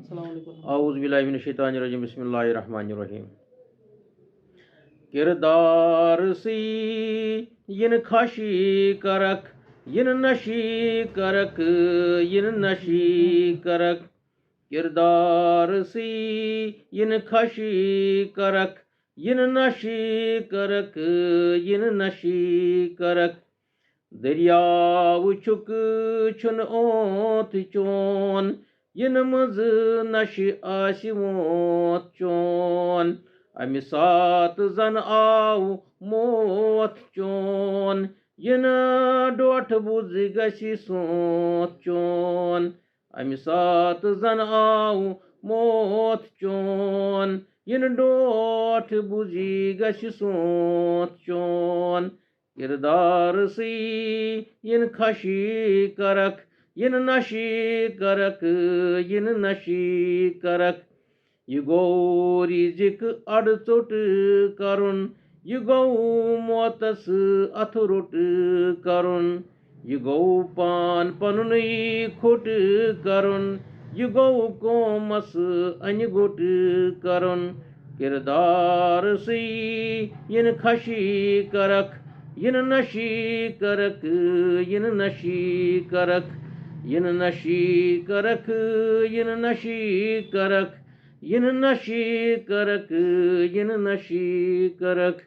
औज़ुबिल्लाहि मिनश्शैतानिर्रजीम बिस्मिल्लाहिर्रहमानिर्रहीम। किरदार सी yin खाशी करक yin नशी करक yin नशी करक किरदार सी yin खाशी करक yin नशी करक yin नशी करक दरियाव छुक छुन ओत चोन yin मज नश आसि मोत चोन अमि सात जन आव मोत चोन yin डोठ बुझ गछि सोत चोन अमि सात जन आव मोत चोन yin डोठ बुझि गछि सोत चोन किरदार सी yin खाशी करक yin नशी करक yin नशी करक यह गो रिजिक अड़चोट करुन यह गो मोतस अथ रोट करुन यह गो पान पनुन खोट करुन यह गो कोमस अन गोट करुन किरदार सी yin खाशी करक yin नशी करक yin नशी करक yin नशी करक yin नशी करक yin नशी करक yin नशी करक